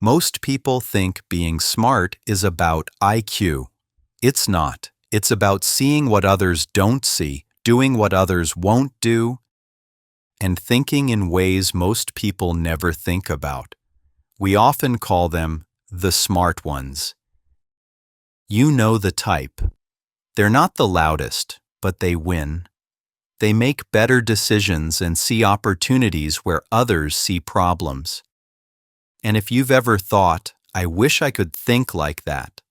Most people think being smart is about IQ. It's not. It's about seeing what others don't see, doing what others won't do, and thinking in ways most people never think about. We often call them the smart ones. You know the type. They're not the loudest, but they win. They make better decisions and see opportunities where others see problems. And if you've ever thought, I wish I could think like that,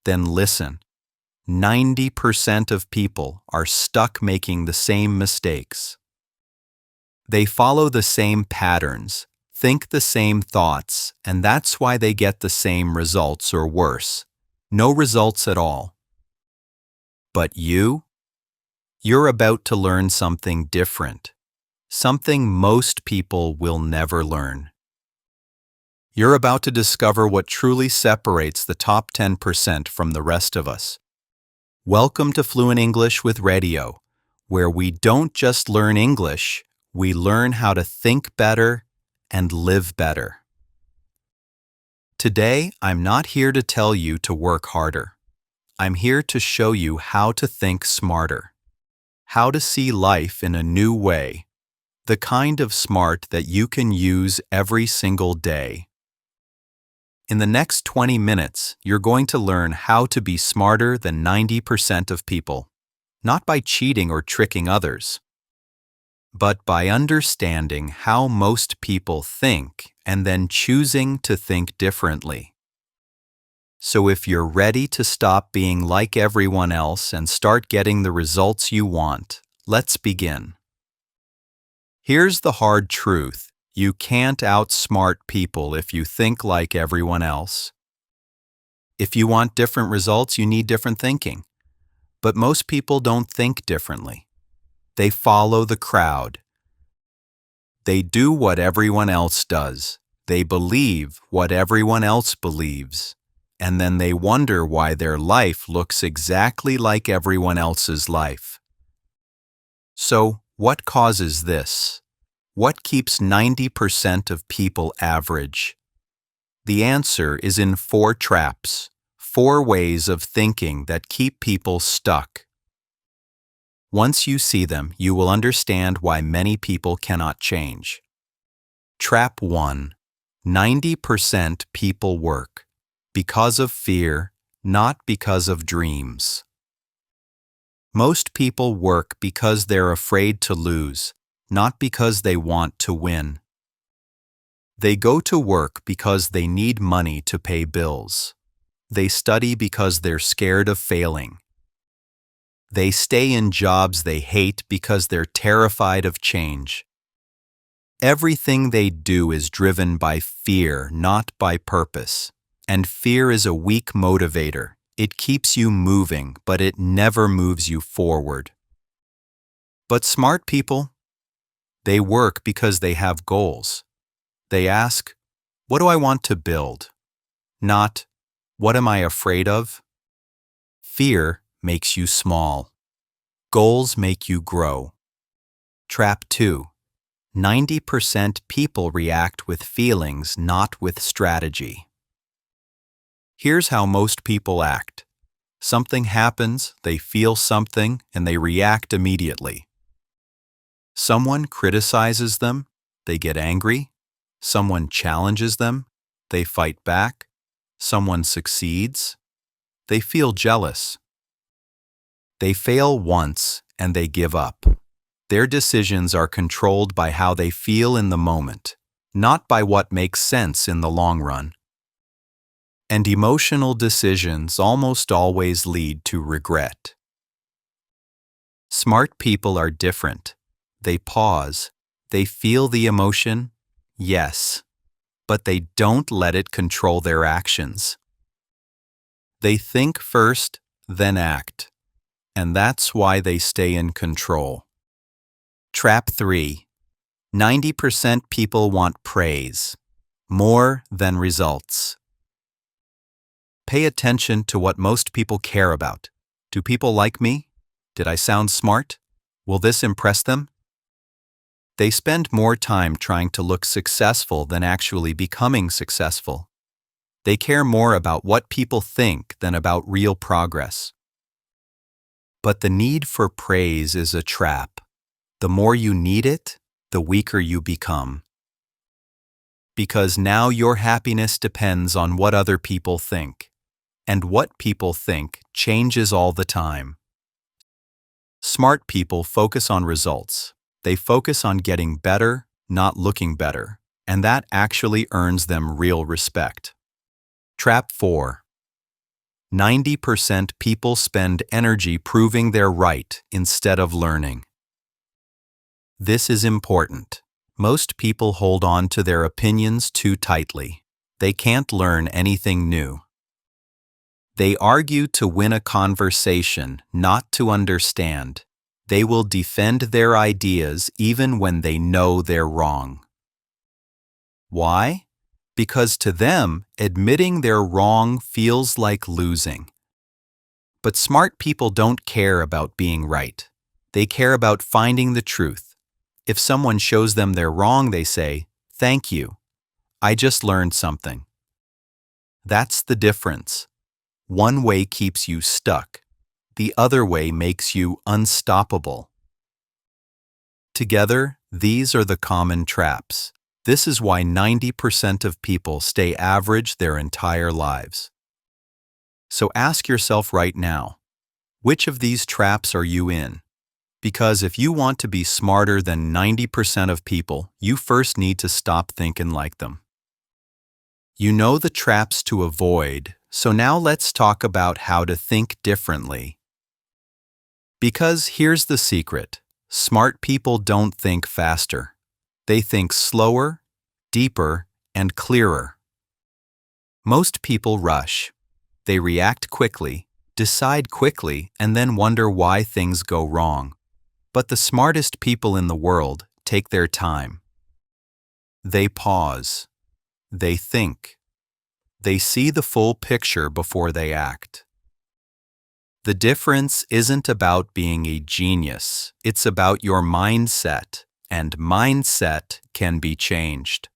then listen. 90% of people are stuck making the same mistakes. They follow the same patterns, think the same thoughts, and that's why they get the same results or worse. No results at all. But you're about to learn something different, something most people will never learn. You're about to discover what truly separates the top 10% from the rest of us. Welcome to Fluent English with Radio, where we don't just learn English, we learn how to think better and live better. Today, I'm not here to tell you to work harder. I'm here to show you how to think smarter, how to see life in a new way, the kind of smart that you can use every single day. In the next 20 minutes, you're going to learn how to be smarter than 90% of people, not by cheating or tricking others, but by understanding how most people think and then choosing to think differently. So if you're ready to stop being like everyone else and start getting the results you want, let's begin. Here's the hard truth. You can't outsmart people if you think like everyone else. If you want different results, you need different thinking. But most people don't think differently. They follow the crowd. They do what everyone else does. They believe what everyone else believes. And then they wonder why their life looks exactly like everyone else's life. So, what causes this? What keeps 90% of people average? The answer is in 4 traps, 4 ways of thinking that keep people stuck. Once you see them, you will understand why many people cannot change. Trap 1. 90% people work because of fear, not because of dreams. Most people work because they're afraid to lose, not because they want to win. They go to work because they need money to pay bills. They study because they're scared of failing. They stay in jobs they hate because they're terrified of change. Everything they do is driven by fear, not by purpose. And fear is a weak motivator. It keeps you moving, but it never moves you forward. But smart people, they work because they have goals. They ask, what do I want to build? Not, what am I afraid of? Fear makes you small. Goals make you grow. Trap 2. 90% people react with feelings, not with strategy. Here's how most people act. Something happens, they feel something, and they react immediately. Someone criticizes them, they get angry. Someone challenges them, they fight back. Someone succeeds, they feel jealous. They fail once and they give up. Their decisions are controlled by how they feel in the moment, not by what makes sense in the long run. And emotional decisions almost always lead to regret. Smart people are different. They pause. They feel the emotion, yes, but they don't let it control their actions. They think first, then act, and that's why they stay in control. Trap 3. 90% people want praise, more than results. Pay attention to what most people care about. Do people like me? Did I sound smart? Will this impress them? They spend more time trying to look successful than actually becoming successful. They care more about what people think than about real progress. But the need for praise is a trap. The more you need it, the weaker you become. Because now your happiness depends on what other people think. And what people think changes all the time. Smart people focus on results. They focus on getting better, not looking better, and that actually earns them real respect. Trap 4. 90% people spend energy proving they're right instead of learning. This is important. Most people hold on to their opinions too tightly. They can't learn anything new. They argue to win a conversation, not to understand. They will defend their ideas even when they know they're wrong. Why? Because to them, admitting they're wrong feels like losing. But smart people don't care about being right. They care about finding the truth. If someone shows them they're wrong, they say, "Thank you. I just learned something." That's the difference. One way keeps you stuck. The other way makes you unstoppable. Together, these are the common traps. This is why 90% of people stay average their entire lives. So ask yourself right now, which of these traps are you in? Because if you want to be smarter than 90% of people, you first need to stop thinking like them. You know the traps to avoid, so now let's talk about how to think differently. Because here's the secret. Smart people don't think faster. They think slower, deeper, and clearer. Most people rush. They react quickly, decide quickly, and then wonder why things go wrong. But the smartest people in the world take their time. They pause. They think. They see the full picture before they act. The difference isn't about being a genius. It's about your mindset, and mindset can be changed.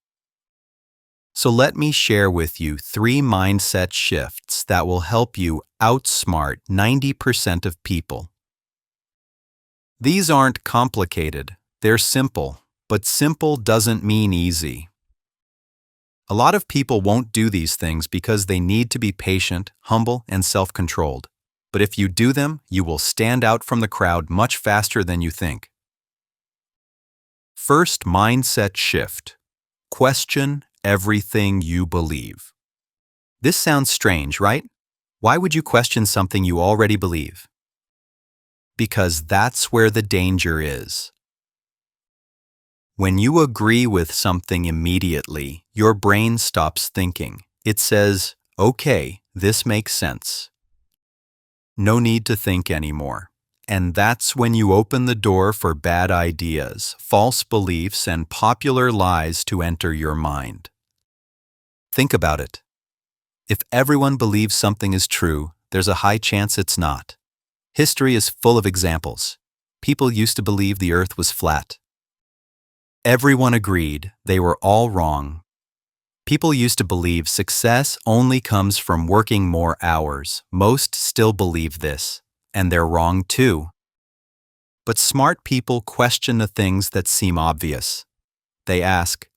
So let me share with you 3 mindset shifts that will help you outsmart 90% of people. These aren't complicated. They're simple, but simple doesn't mean easy. A lot of people won't do these things because they need to be patient, humble, and self-controlled. But if you do them, you will stand out from the crowd much faster than you think. First mindset shift. Question everything you believe. This sounds strange, right? Why would you question something you already believe? Because that's where the danger is. When you agree with something immediately, your brain stops thinking. It says, "Okay, this makes sense." No need to think anymore. And that's when you open the door for bad ideas, false beliefs, and popular lies to enter your mind. Think about it. If everyone believes something is true, there's a high chance it's not. History is full of examples. People used to believe the earth was flat. Everyone agreed they were all wrong. People used to believe success only comes from working more hours. Most still believe this, and they're wrong too. But smart people question the things that seem obvious. They ask,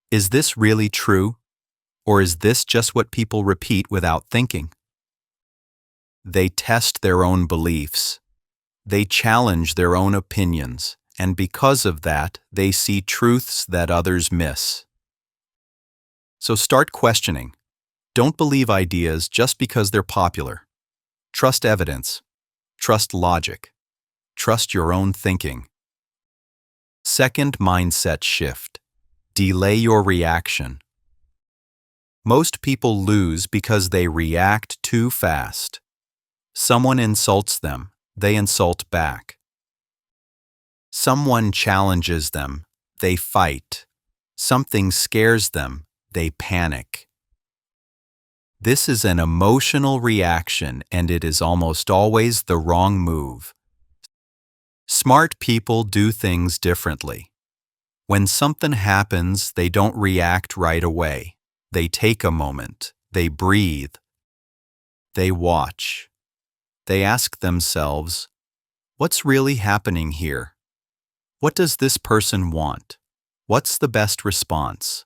"Is this really true? Or is this just what people repeat without thinking?" They test their own beliefs. They challenge their own opinions, and because of that, they see truths that others miss. So start questioning. Don't believe ideas just because they're popular. Trust evidence. Trust logic. Trust your own thinking. Second mindset shift. Delay your reaction. Most people lose because they react too fast. Someone insults them, they insult back. Someone challenges them, they fight. Something scares them, they panic. This is an emotional reaction, and it is almost always the wrong move. Smart people do things differently. When something happens, they don't react right away. They take a moment. They breathe. They watch. They ask themselves, what's really happening here? What does this person want? What's the best response?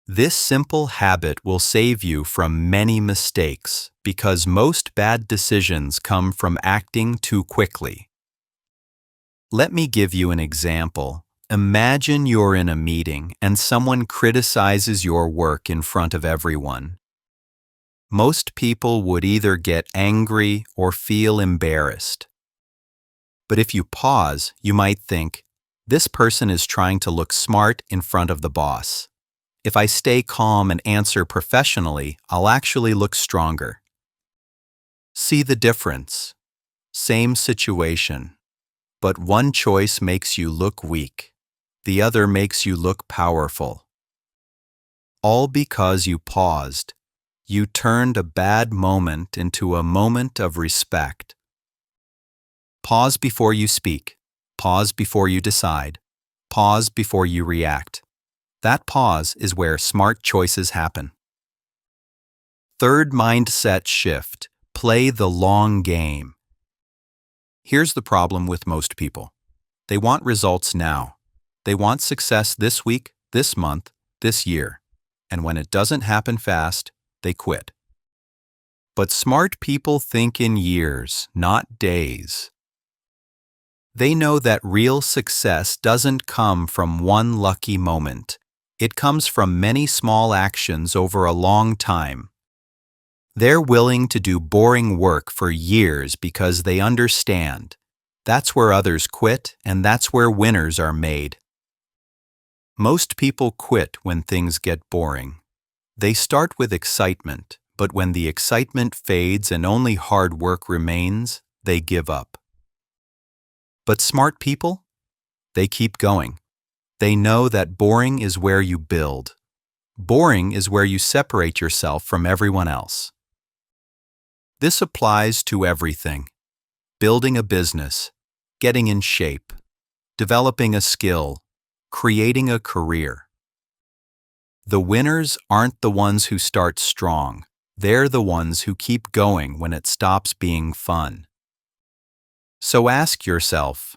This simple habit will save you from many mistakes because most bad decisions come from acting too quickly. Let me give you an example. Imagine you're in a meeting and someone criticizes your work in front of everyone. Most people would either get angry or feel embarrassed. But if you pause, you might think, this person is trying to look smart in front of the boss. If I stay calm and answer professionally, I'll actually look stronger. See the difference? Same situation, but one choice makes you look weak. The other makes you look powerful. All because you paused. You turned a bad moment into a moment of respect. Pause before you speak. Pause before you decide. Pause before you react. That pause is where smart choices happen. Third mindset shift. Play the long game. Here's the problem with most people. They want results now. They want success this week, this month, this year. And when it doesn't happen fast, they quit. But smart people think in years, not days. They know that real success doesn't come from one lucky moment. It comes from many small actions over a long time. They're willing to do boring work for years because they understand. That's where others quit, and that's where winners are made. Most people quit when things get boring. They start with excitement, but when the excitement fades and only hard work remains, they give up. But smart people? They keep going. They know that boring is where you build. Boring is where you separate yourself from everyone else. This applies to everything. Building a business, getting in shape, developing a skill, creating a career. The winners aren't the ones who start strong. They're the ones who keep going when it stops being fun. So ask yourself,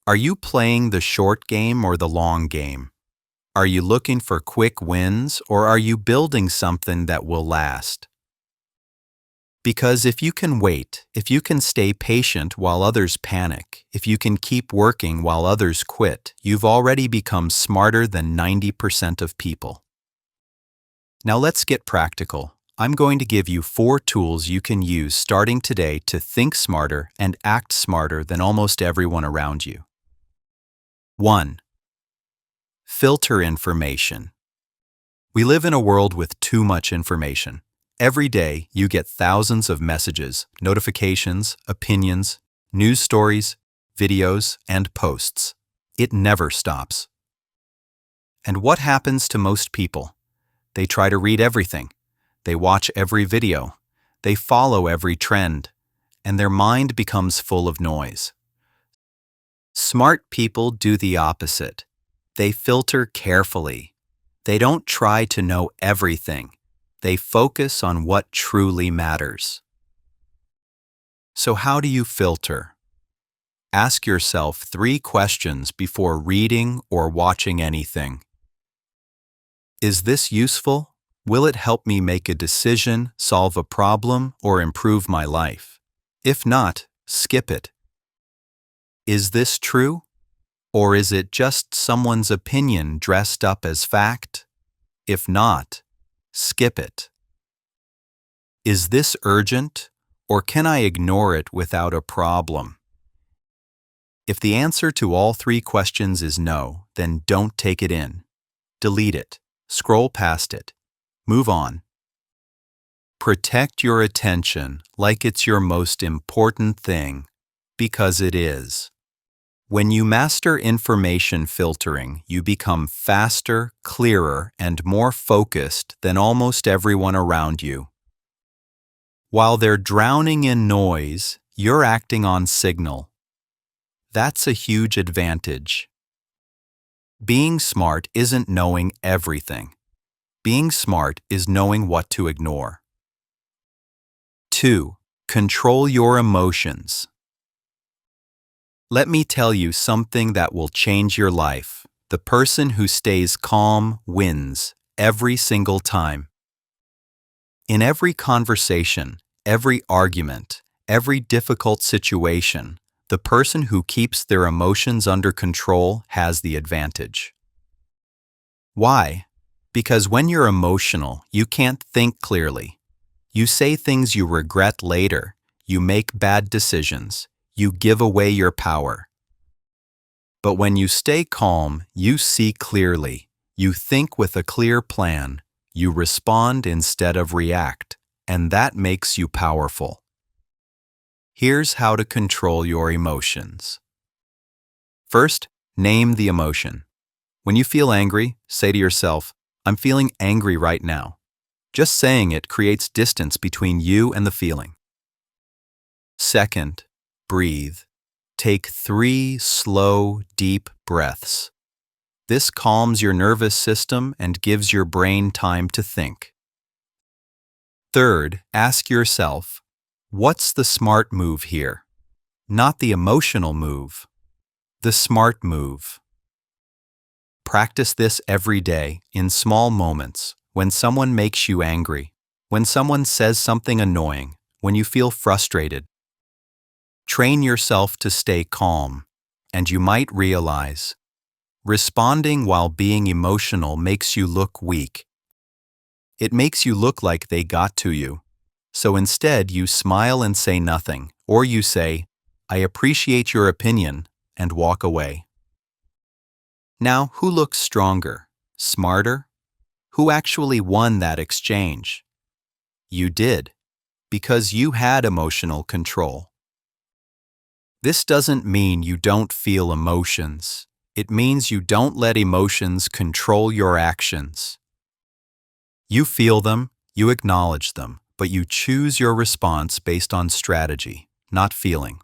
are you playing the short game or the long game? Are you looking for quick wins or are you building something that will last? Because if you can wait, if you can stay patient while others panic, if you can keep working while others quit, you've already become smarter than 90% of people. Now let's get practical. I'm going to give you 4 tools you can use starting today to think smarter and act smarter than almost everyone around you. 1. Filter information. We live in a world with too much information. Every day, you get thousands of messages, notifications, opinions, news stories, videos, and posts. It never stops. And what happens to most people? They try to read everything. They watch every video. They follow every trend. And their mind becomes full of noise. Smart people do the opposite. They filter carefully. They don't try to know everything. They focus on what truly matters. So how do you filter? Ask yourself 3 questions before reading or watching anything. Is this useful? Will it help me make a decision, solve a problem, or improve my life? If not, skip it. Is this true? Or is it just someone's opinion dressed up as fact? If not, skip it. Is this urgent, or can I ignore it without a problem? If the answer to all 3 questions is no, then don't take it in. Delete it. Scroll past it. Move on. Protect your attention like it's your most important thing, because it is. When you master information filtering, you become faster, clearer, and more focused than almost everyone around you. While they're drowning in noise, you're acting on signal. That's a huge advantage. Being smart isn't knowing everything. Being smart is knowing what to ignore. 2. Control your emotions. Let me tell you something that will change your life. The person who stays calm wins every single time. In every conversation, every argument, every difficult situation, the person who keeps their emotions under control has the advantage. Why? Because when you're emotional, you can't think clearly. You say things you regret later. You make bad decisions. You give away your power. But when you stay calm, you see clearly. You think with a clear plan. You respond instead of react, and that makes you powerful. Here's how to control your emotions. First, name the emotion. When you feel angry, say to yourself, "I'm feeling angry right now." Just saying it creates distance between you and the feeling. Second, breathe. Take 3 slow, deep breaths. This calms your nervous system and gives your brain time to think. Third, ask yourself, what's the smart move here? Not the emotional move, the smart move. Practice this every day in small moments, when someone makes you angry, when someone says something annoying, when you feel frustrated. Train yourself to stay calm, and you might realize, responding while being emotional makes you look weak. It makes you look like they got to you. So instead, you smile and say nothing, or you say, "I appreciate your opinion," and walk away. Now, who looks stronger, smarter? Who actually won that exchange? You did, because you had emotional control. This doesn't mean you don't feel emotions. It means you don't let emotions control your actions. You feel them, you acknowledge them, but you choose your response based on strategy, not feeling.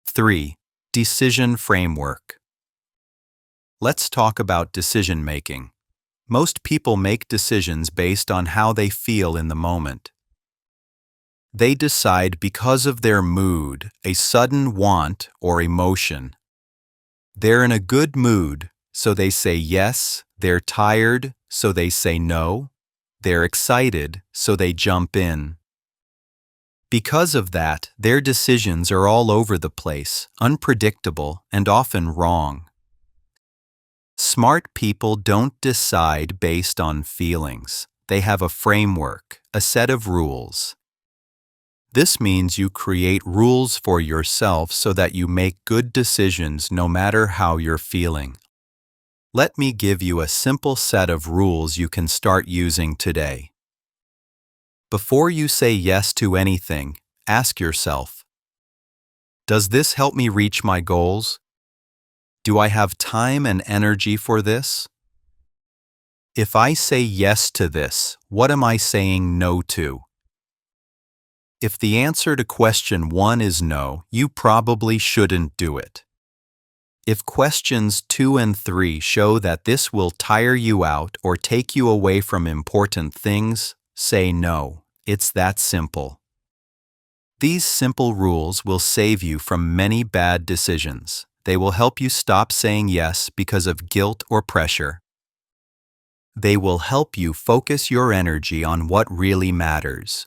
3. Decision framework. Let's talk about decision making. Most people make decisions based on how they feel in the moment. They decide because of their mood, a sudden want or emotion. They're in a good mood, so they say yes. They're tired, so they say no. They're excited, so they jump in. Because of that, their decisions are all over the place, unpredictable, and often wrong. Smart people don't decide based on feelings. They have a framework, a set of rules. This means you create rules for yourself so that you make good decisions no matter how you're feeling. Let me give you a simple set of rules you can start using today. Before you say yes to anything, ask yourself, does this help me reach my goals? Do I have time and energy for this? If I say yes to this, what am I saying no to? If the answer to question 1 is no, you probably shouldn't do it. If questions 2 and 3 show that this will tire you out or take you away from important things, say no. It's that simple. These simple rules will save you from many bad decisions. They will help you stop saying yes because of guilt or pressure. They will help you focus your energy on what really matters.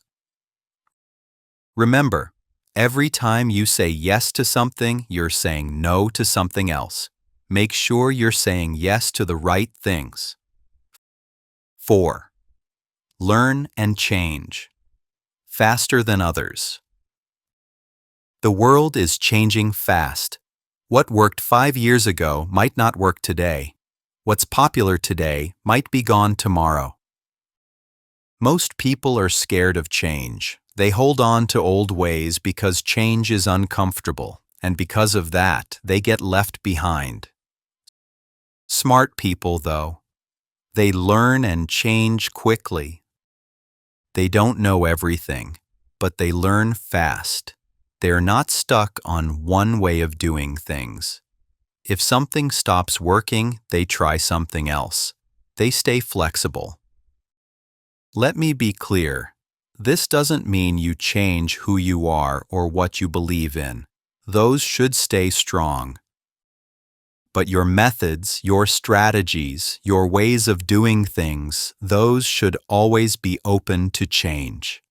Remember, every time you say yes to something, you're saying no to something else. Make sure you're saying yes to the right things. 4. Learn and change. Faster than others. The world is changing fast. What worked 5 years ago might not work today. What's popular today might be gone tomorrow. Most people are scared of change. They hold on to old ways because change is uncomfortable, and because of that, they get left behind. Smart people, though, they learn and change quickly. They don't know everything, but they learn fast. They're not stuck on one way of doing things. If something stops working, they try something else. They stay flexible. Let me be clear. This doesn't mean you change who you are or what you believe in. Those should stay strong. But your methods, your strategies, your ways of doing things, those should always be open to change.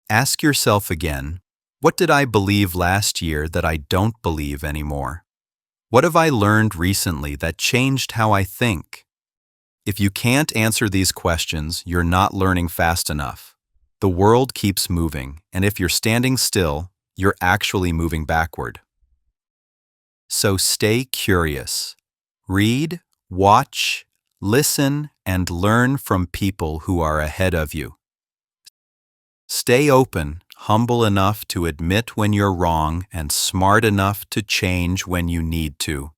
Ask yourself again, what did I believe last year that I don't believe anymore? What have I learned recently that changed how I think? If you can't answer these questions, you're not learning fast enough. The world keeps moving, and if you're standing still, you're actually moving backward. So stay curious. Read, watch, listen, and learn from people who are ahead of you. Stay open, humble enough to admit when you're wrong, and smart enough to change when you need to.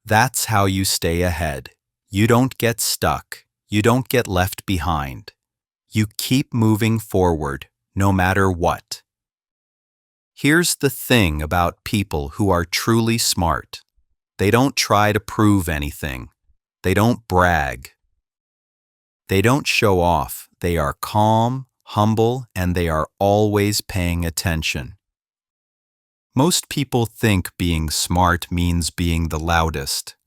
That's how you stay ahead. You don't get stuck. You don't get left behind. You keep moving forward, no matter what. Here's the thing about people who are truly smart. They don't try to prove anything. They don't brag. They don't show off. They are calm, humble, and they are always paying attention. Most people think being smart means being the loudest.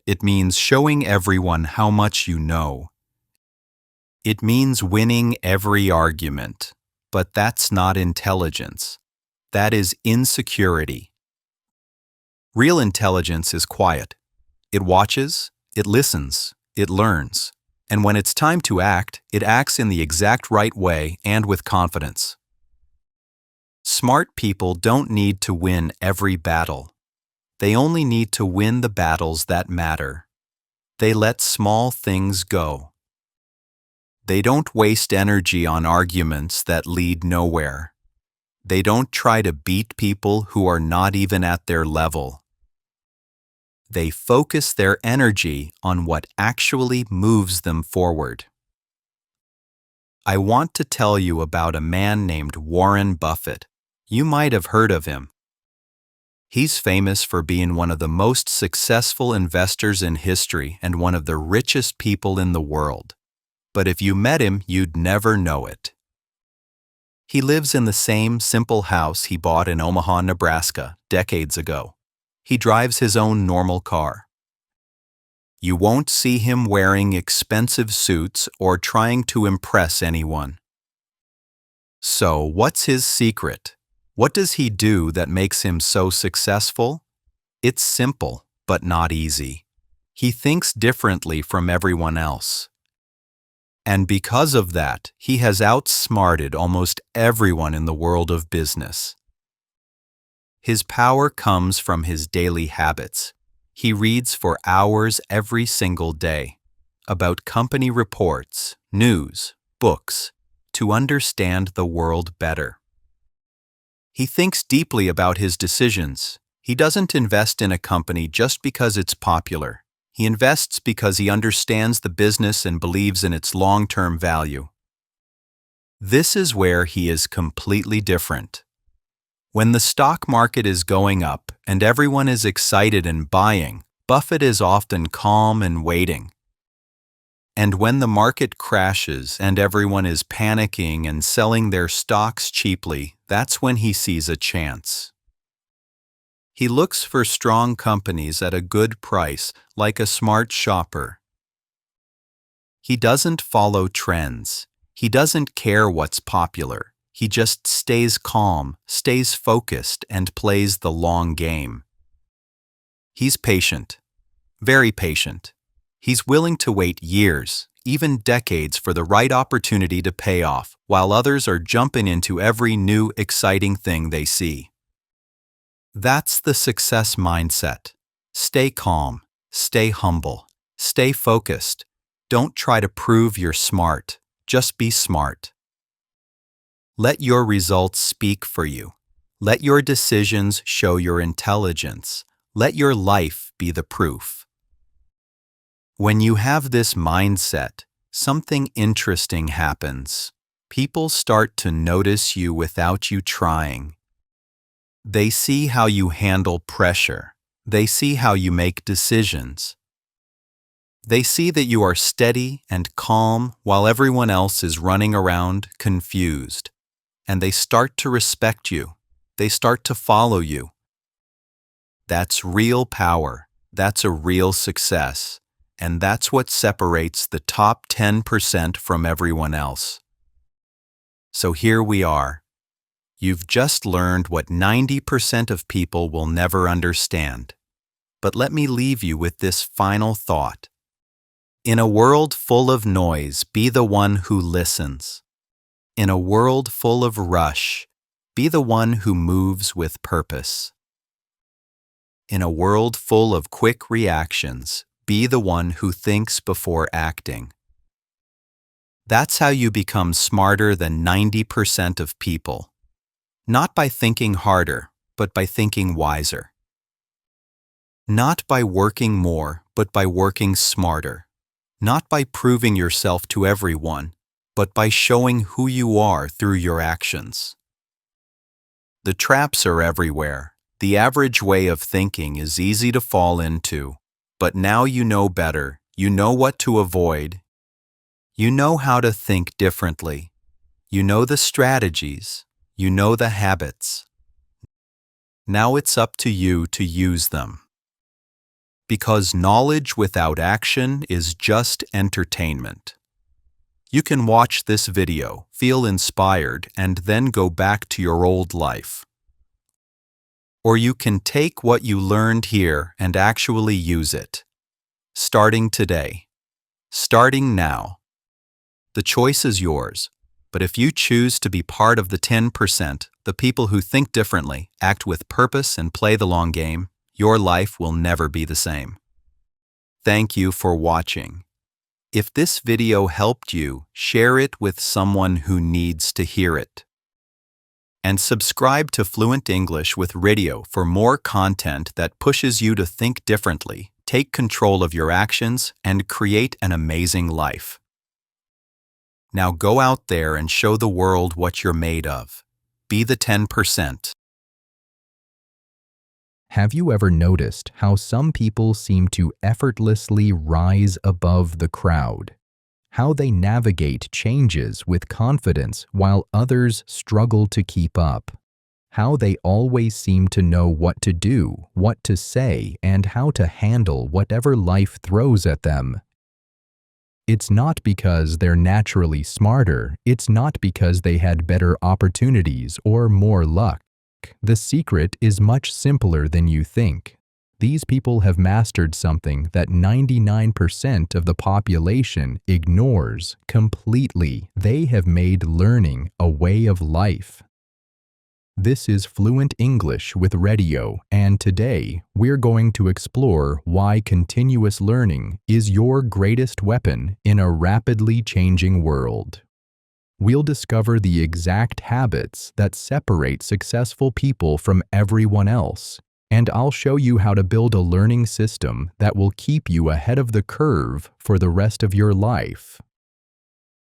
It means showing everyone how much you know. It means winning every argument. But that's not intelligence. That is insecurity. Real intelligence is quiet. It watches, it listens, it learns. And when it's time to act, it acts in the exact right way and with confidence. Smart people don't need to win every battle. They only need to win the battles that matter. They let small things go. They don't waste energy on arguments that lead nowhere. They don't try to beat people who are not even at their level. They focus their energy on what actually moves them forward. I want to tell you about a man named Warren Buffett. You might have heard of him. He's famous for being one of the most successful investors in history and one of the richest people in the world. But if you met him, you'd never know it. He lives in the same simple house he bought in Omaha, Nebraska, decades ago. He drives his own normal car. You won't see him wearing expensive suits or trying to impress anyone. So, what's his secret? What does he do that makes him so successful? It's simple, but not easy. He thinks differently from everyone else. And because of that, he has outsmarted almost everyone in the world of business. His power comes from his daily habits. He reads for hours every single day about company reports, news, books, to understand the world better. He thinks deeply about his decisions. He doesn't invest in a company just because it's popular. He invests because he understands the business and believes in its long-term value. This is where he is completely different. When the stock market is going up and everyone is excited and buying, Buffett is often calm and waiting. And when the market crashes and everyone is panicking and selling their stocks cheaply, that's when he sees a chance. He looks for strong companies at a good price, like a smart shopper. He doesn't follow trends. He doesn't care what's popular. He just stays calm, stays focused, and plays the long game. He's patient, very patient. He's willing to wait years, even decades, for the right opportunity to pay off, while others are jumping into every new, exciting thing they see. That's the success mindset. Stay calm, stay humble, stay focused. Don't try to prove you're smart. Just be smart. Let your results speak for you. Let your decisions show your intelligence. Let your life be the proof. When you have this mindset, something interesting happens. People start to notice you without you trying. They see how you handle pressure. They see how you make decisions. They see that you are steady and calm while everyone else is running around confused, and they start to respect you. They start to follow you. That's real power. That's a real success. And that's what separates the top 10% from everyone else. So here we are. You've just learned what 90% of people will never understand. But let me leave you with this final thought. In a world full of noise, be the one who listens. In a world full of rush, be the one who moves with purpose. In a world full of quick reactions, be the one who thinks before acting. That's how you become smarter than 90% of people. Not by thinking harder, but by thinking wiser. Not by working more, but by working smarter. Not by proving yourself to everyone, but by showing who you are through your actions. The traps are everywhere. The average way of thinking is easy to fall into, but now you know better. You know what to avoid. You know how to think differently. You know the strategies. You know the habits. Now it's up to you to use them. Because knowledge without action is just entertainment. You can watch this video, feel inspired, and then go back to your old life. Or you can take what you learned here and actually use it. Starting today. Starting now. The choice is yours, but if you choose to be part of the 10%, the people who think differently, act with purpose, and play the long game, your life will never be the same. Thank you for watching. If this video helped you, share it with someone who needs to hear it. And subscribe to Fluent English with Radio for more content that pushes you to think differently, take control of your actions, and create an amazing life. Now go out there and show the world what you're made of. Be the 10%. Have you ever noticed how some people seem to effortlessly rise above the crowd? How they navigate changes with confidence while others struggle to keep up? How they always seem to know what to do, what to say, and how to handle whatever life throws at them? It's not because they're naturally smarter. It's not because they had better opportunities or more luck. The secret is much simpler than you think. These people have mastered something that 99% of the population ignores completely. They have made learning a way of life. This is Fluent English with Radio, and today we're going to explore why continuous learning is your greatest weapon in a rapidly changing world. We'll discover the exact habits that separate successful people from everyone else, and I'll show you how to build a learning system that will keep you ahead of the curve for the rest of your life.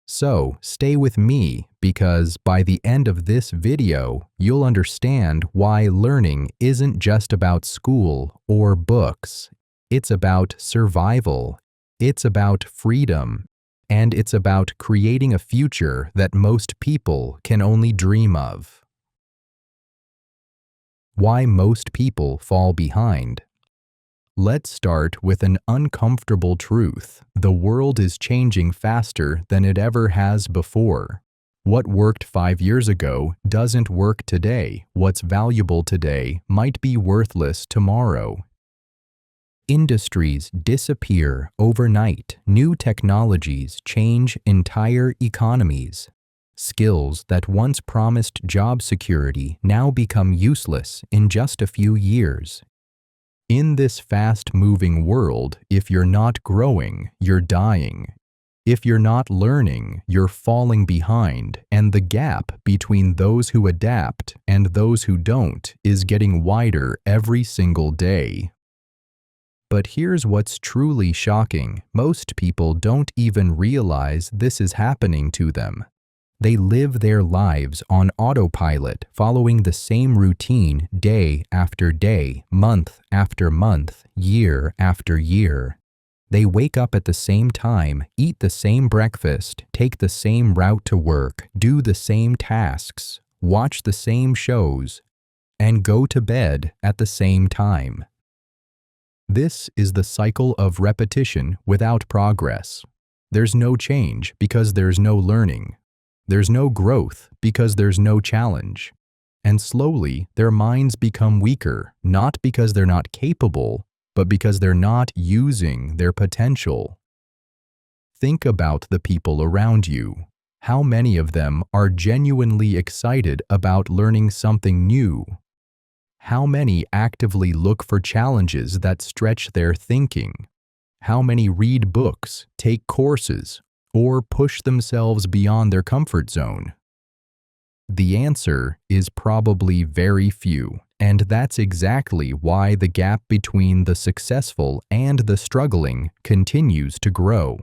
So, stay with me because by the end of this video, you'll understand why learning isn't just about school or books. It's about survival. It's about freedom. And it's about creating a future that most people can only dream of. Why most people fall behind. Let's start with an uncomfortable truth. The world is changing faster than it ever has before. What worked 5 years ago doesn't work today. What's valuable today might be worthless tomorrow. Industries disappear overnight. New technologies change entire economies. Skills that once promised job security now become useless in just a few years. In this fast-moving world, if you're not growing, you're dying. If you're not learning, you're falling behind, and the gap between those who adapt and those who don't is getting wider every single day. But here's what's truly shocking. Most people don't even realize this is happening to them. They live their lives on autopilot, following the same routine day after day, month after month, year after year. They wake up at the same time, eat the same breakfast, take the same route to work, do the same tasks, watch the same shows, and go to bed at the same time. This is the cycle of repetition without progress. There's no change because there's no learning. There's no growth because there's no challenge. And slowly, their minds become weaker, not because they're not capable, but because they're not using their potential. Think about the people around you. How many of them are genuinely excited about learning something new? How many actively look for challenges that stretch their thinking? How many read books, take courses, or push themselves beyond their comfort zone? The answer is probably very few, and that's exactly why the gap between the successful and the struggling continues to grow.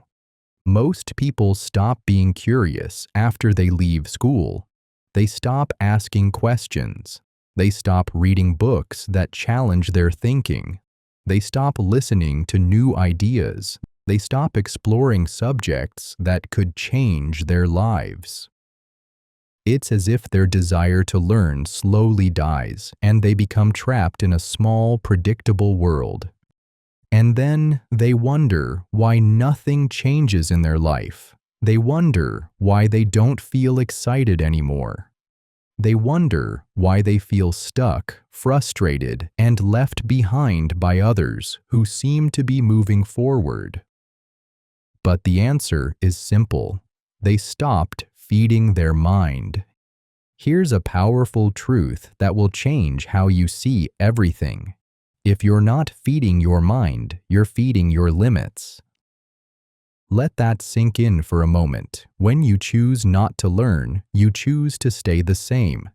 Most people stop being curious after they leave school. They stop asking questions. They stop reading books that challenge their thinking. They stop listening to new ideas. They stop exploring subjects that could change their lives. It's as if their desire to learn slowly dies, and they become trapped in a small, predictable world. And then they wonder why nothing changes in their life. They wonder why they don't feel excited anymore. They wonder why they feel stuck, frustrated, and left behind by others who seem to be moving forward. But the answer is simple. They stopped feeding their mind. Here's a powerful truth that will change how you see everything. If you're not feeding your mind, you're feeding your limits. Let that sink in for a moment. When you choose not to learn, you choose to stay the same.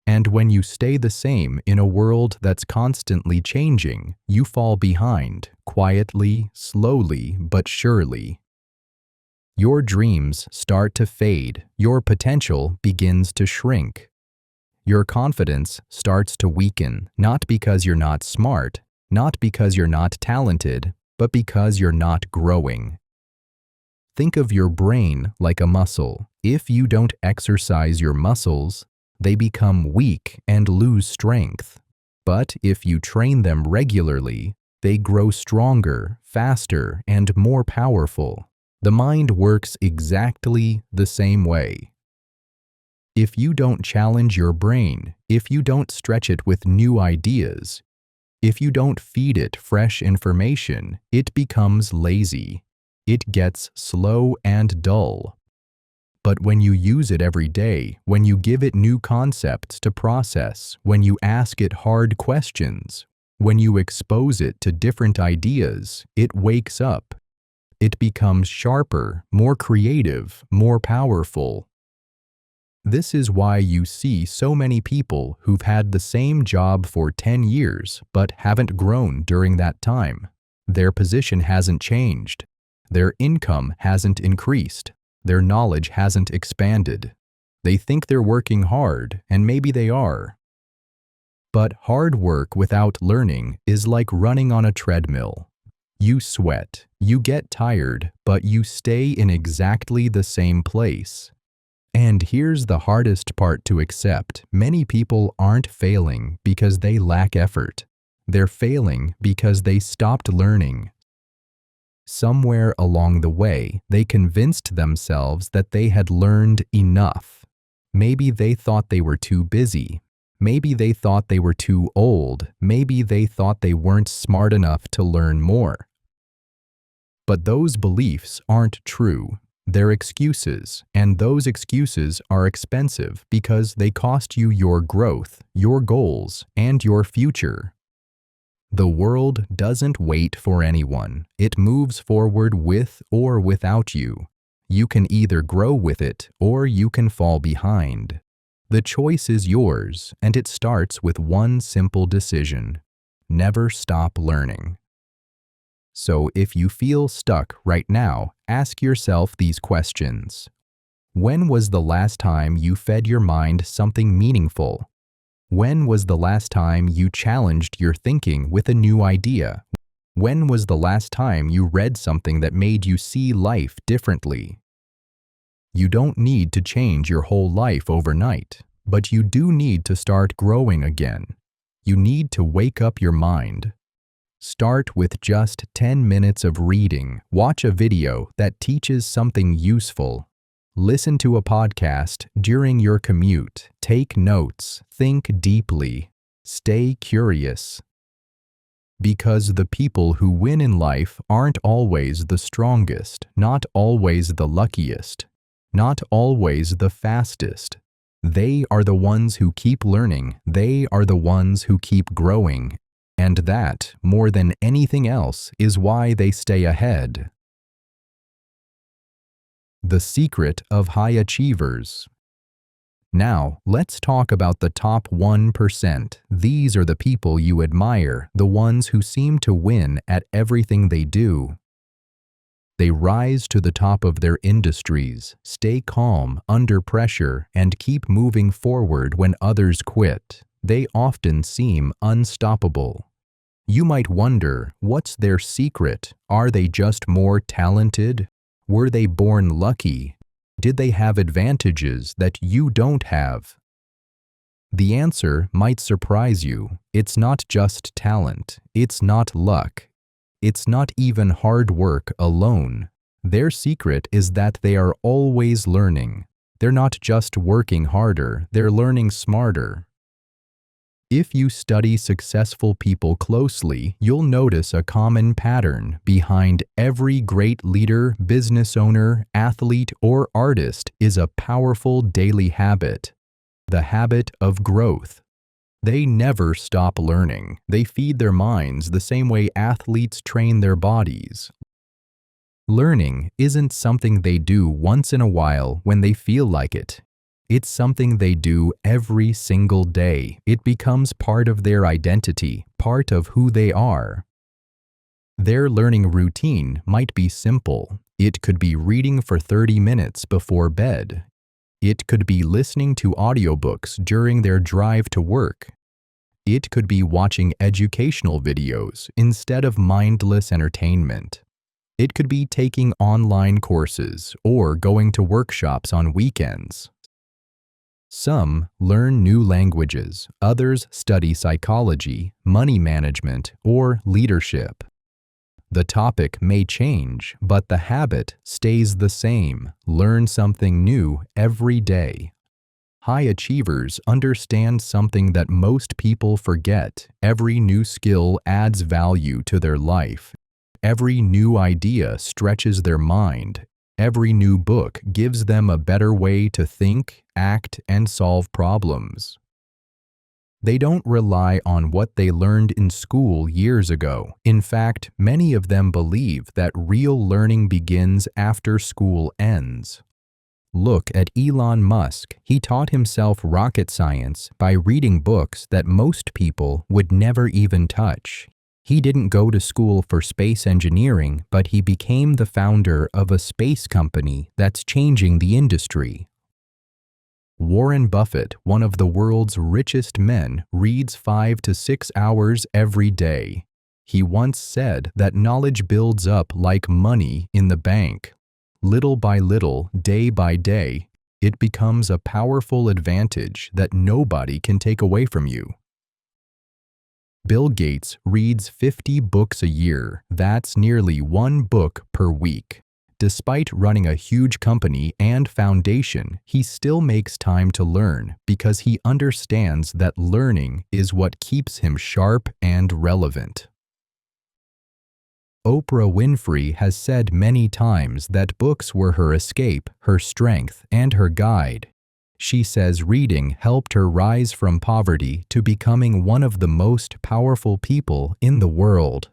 And when you stay the same in a world that's constantly changing, you fall behind, quietly, slowly, but surely. Your dreams start to fade, your potential begins to shrink. Your confidence starts to weaken, not because you're not smart, not because you're not talented, but because you're not growing. Think of your brain like a muscle. If you don't exercise your muscles, they become weak and lose strength. But if you train them regularly, they grow stronger, faster, and more powerful. The mind works exactly the same way. If you don't challenge your brain, if you don't stretch it with new ideas, if you don't feed it fresh information, it becomes lazy. It gets slow and dull. But when you use it every day, when you give it new concepts to process, when you ask it hard questions, when you expose it to different ideas, it wakes up. It becomes sharper, more creative, more powerful. This is why you see so many people who've had the same job for 10 years but haven't grown during that time. Their position hasn't changed. Their income hasn't increased. Their knowledge hasn't expanded. They think they're working hard, and maybe they are. But hard work without learning is like running on a treadmill. You sweat, you get tired, but you stay in exactly the same place. And here's the hardest part to accept. Many people aren't failing because they lack effort. They're failing because they stopped learning. Somewhere along the way, they convinced themselves that they had learned enough. Maybe they thought they were too busy. Maybe they thought they were too old. Maybe they thought they weren't smart enough to learn more. But those beliefs aren't true. They're excuses, and those excuses are expensive because they cost you your growth, your goals, and your future. The world doesn't wait for anyone. It moves forward with or without you. You can either grow with it or you can fall behind. The choice is yours, and it starts with one simple decision: never stop learning. So if you feel stuck right now, ask yourself these questions. When was the last time you fed your mind something meaningful? When was the last time you challenged your thinking with a new idea? When was the last time you read something that made you see life differently? You don't need to change your whole life overnight, but you do need to start growing again. You need to wake up your mind. Start with just 10 minutes of reading. Watch a video that teaches something useful. Listen to a podcast during your commute. Take notes. Think deeply. Stay curious. Because the people who win in life aren't always the strongest, not always the luckiest, not always the fastest. They are the ones who keep learning. They are the ones who keep growing. And that, more than anything else, is why they stay ahead. The secret of high achievers. Now, let's talk about the top 1%. These are the people you admire, the ones who seem to win at everything they do. They rise to the top of their industries, stay calm under pressure, and keep moving forward when others quit. They often seem unstoppable. You might wonder, what's their secret? Are they just more talented? Were they born lucky? Did they have advantages that you don't have? The answer might surprise you. It's not just talent. It's not luck. It's not even hard work alone. Their secret is that they are always learning. They're not just working harder, they're learning smarter. If you study successful people closely, you'll notice a common pattern. Behind every great leader, business owner, athlete, or artist is a powerful daily habit: the habit of growth. They never stop learning. They feed their minds the same way athletes train their bodies. Learning isn't something they do once in a while when they feel like it. It's something they do every single day. It becomes part of their identity, part of who they are. Their learning routine might be simple. It could be reading for 30 minutes before bed. It could be listening to audiobooks during their drive to work. It could be watching educational videos instead of mindless entertainment. It could be taking online courses or going to workshops on weekends. Some learn new languages, others study psychology, money management, or leadership. The topic may change, but the habit stays the same. Learn something new every day. High achievers understand something that most people forget. Every new skill adds value to their life. Every new idea stretches their mind. Every new book gives them a better way to think, act, and solve problems. They don't rely on what they learned in school years ago. In fact, many of them believe that real learning begins after school ends. Look at Elon Musk. He taught himself rocket science by reading books that most people would never even touch. He didn't go to school for space engineering, but he became the founder of a space company that's changing the industry. Warren Buffett, one of the world's richest men, reads 5 to 6 hours every day. He once said that knowledge builds up like money in the bank. Little by little, day by day, it becomes a powerful advantage that nobody can take away from you. Bill Gates reads 50 books a year. That's nearly 1 book per week. Despite running a huge company and foundation, he still makes time to learn because he understands that learning is what keeps him sharp and relevant. Oprah Winfrey has said many times that books were her escape, her strength, and her guide. She says reading helped her rise from poverty to becoming one of the most powerful people in the world.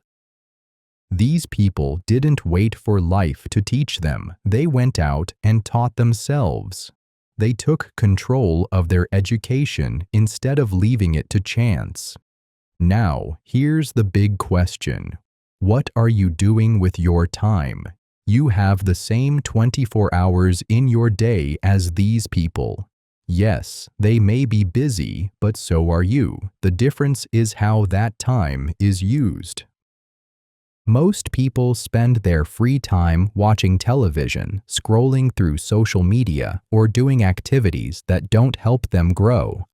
These people didn't wait for life to teach them. They went out and taught themselves. They took control of their education instead of leaving it to chance. Now, here's the big question. What are you doing with your time? You have the same 24 hours in your day as these people. Yes, they may be busy, but so are you. The difference is how that time is used. Most people spend their free time watching television, scrolling through social media, or doing activities that don't help them grow.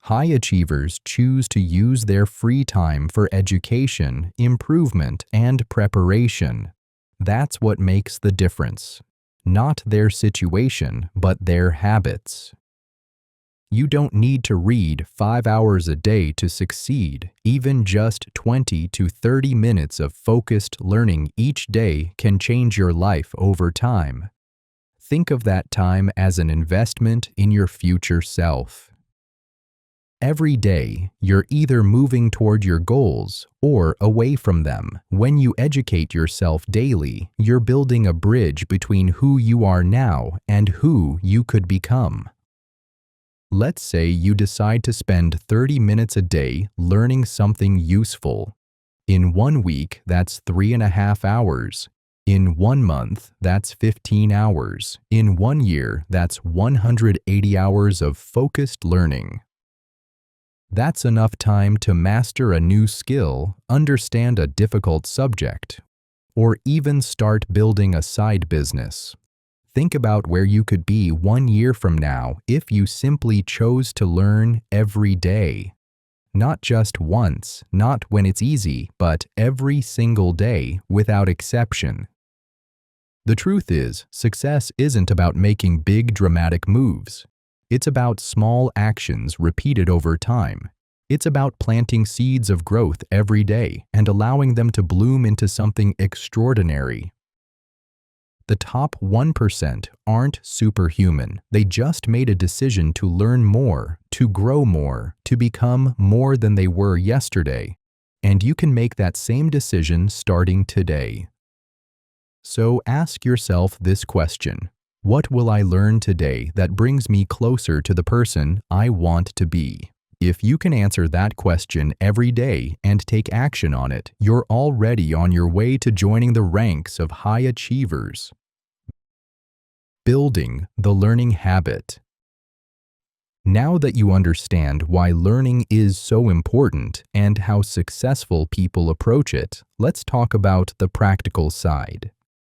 High achievers choose to use their free time for education, improvement, and preparation. That's what makes the difference. Not their situation, but their habits. You don't need to read 5 hours a day to succeed. Even just 20 to 30 minutes of focused learning each day can change your life over time. Think of that time as an investment in your future self. Every day, you're either moving toward your goals or away from them. When you educate yourself daily, you're building a bridge between who you are now and who you could become. Let's say you decide to spend 30 minutes a day learning something useful. In 1 week, that's 3.5 hours. In 1 month, that's 15 hours. In 1 year, that's 180 hours of focused learning. That's enough time to master a new skill, understand a difficult subject, or even start building a side business. Think about where you could be 1 year from now if you simply chose to learn every day. Not just once, not when it's easy, but every single day without exception. The truth is, success isn't about making big dramatic moves. It's about small actions repeated over time. It's about planting seeds of growth every day and allowing them to bloom into something extraordinary. The top 1% aren't superhuman. They just made a decision to learn more, to grow more, to become more than they were yesterday. And you can make that same decision starting today. So ask yourself this question: what will I learn today that brings me closer to the person I want to be? If you can answer that question every day and take action on it, you're already on your way to joining the ranks of high achievers. Building the learning habit. Now that you understand why learning is so important and how successful people approach it, let's talk about the practical side.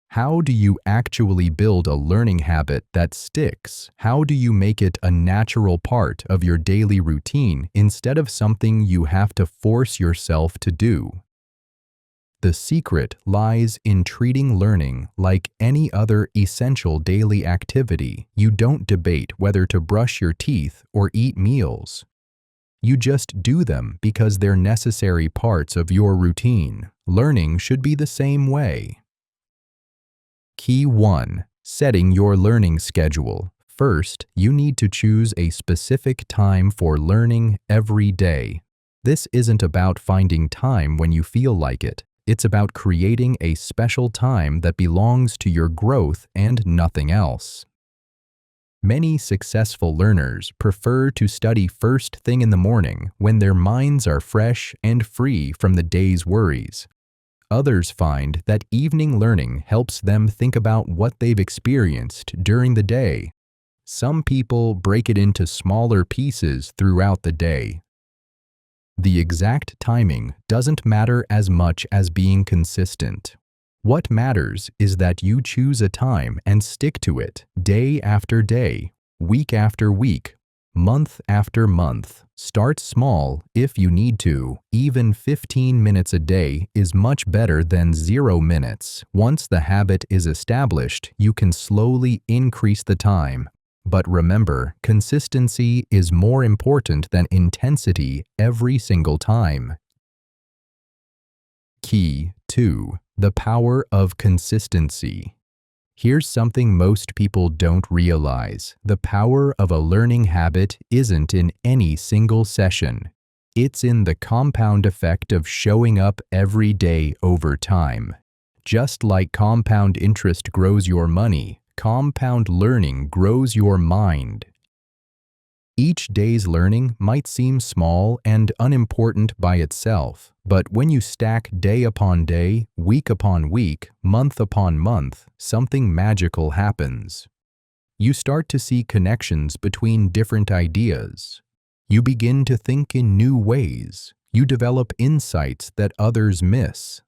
How do you actually build a learning habit that sticks? How do you make it a natural part of your daily routine instead of something you have to force yourself to do? The secret lies in treating learning like any other essential daily activity. You don't debate whether to brush your teeth or eat meals. You just do them because they're necessary parts of your routine. Learning should be the same way. Key 1. Setting your learning schedule. First, you need to choose a specific time for learning every day. This isn't about finding time when you feel like it. It's about creating a special time that belongs to your growth and nothing else. Many successful learners prefer to study first thing in the morning when their minds are fresh and free from the day's worries. Others find that evening learning helps them think about what they've experienced during the day. Some people break it into smaller pieces throughout the day. The exact timing doesn't matter as much as being consistent. What matters is that you choose a time and stick to it day after day, week after week, month after month. Start small if you need to. Even 15 minutes a day is much better than 0 minutes. Once the habit is established, you can slowly increase the time. But remember, consistency is more important than intensity every single time. Key 2. The power of consistency. Here's something most people don't realize. The power of a learning habit isn't in any single session. It's in the compound effect of showing up every day over time. Just like compound interest grows your money, compound learning grows your mind. Each day's learning might seem small and unimportant by itself, but when you stack day upon day, week upon week, month upon month, something magical happens. You start to see connections between different ideas. You begin to think in new ways. You develop insights that others miss.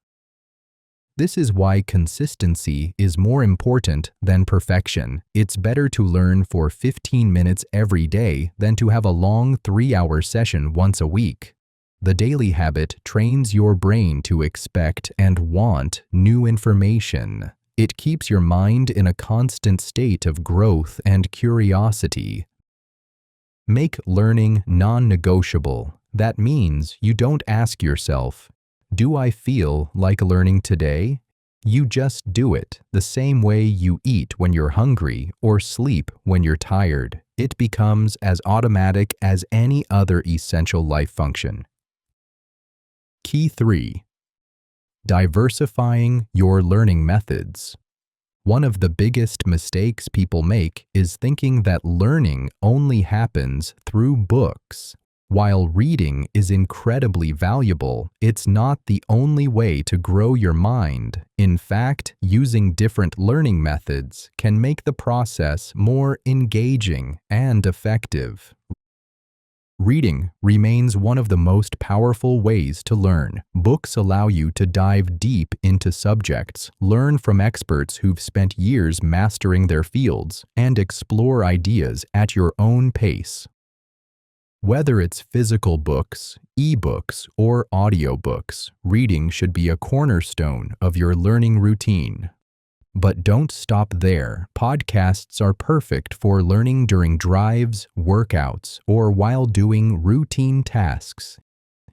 This is why consistency is more important than perfection. It's better to learn for 15 minutes every day than to have a long 3-hour session once a week. The daily habit trains your brain to expect and want new information. It keeps your mind in a constant state of growth and curiosity. Make learning non-negotiable. That means you don't ask yourself, "Do I feel like learning today?" You just do it the same way you eat when you're hungry or sleep when you're tired. It becomes as automatic as any other essential life function. Key 3. Diversifying your learning methods. One of the biggest mistakes people make is thinking that learning only happens through books. While reading is incredibly valuable, it's not the only way to grow your mind. In fact, using different learning methods can make the process more engaging and effective. Reading remains one of the most powerful ways to learn. Books allow you to dive deep into subjects, learn from experts who've spent years mastering their fields, and explore ideas at your own pace. Whether it's physical books, e-books, or audiobooks, reading should be a cornerstone of your learning routine. But don't stop there. Podcasts are perfect for learning during drives, workouts, or while doing routine tasks.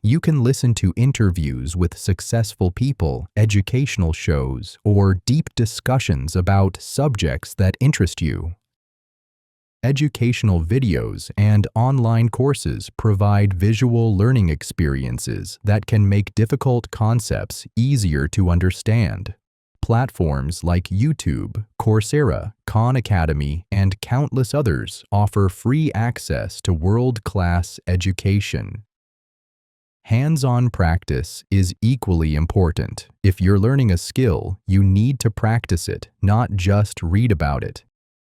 You can listen to interviews with successful people, educational shows, or deep discussions about subjects that interest you. Educational videos and online courses provide visual learning experiences that can make difficult concepts easier to understand. Platforms like YouTube, Coursera, Khan Academy, and countless others offer free access to world-class education. Hands-on practice is equally important. If you're learning a skill, you need to practice it, not just read about it.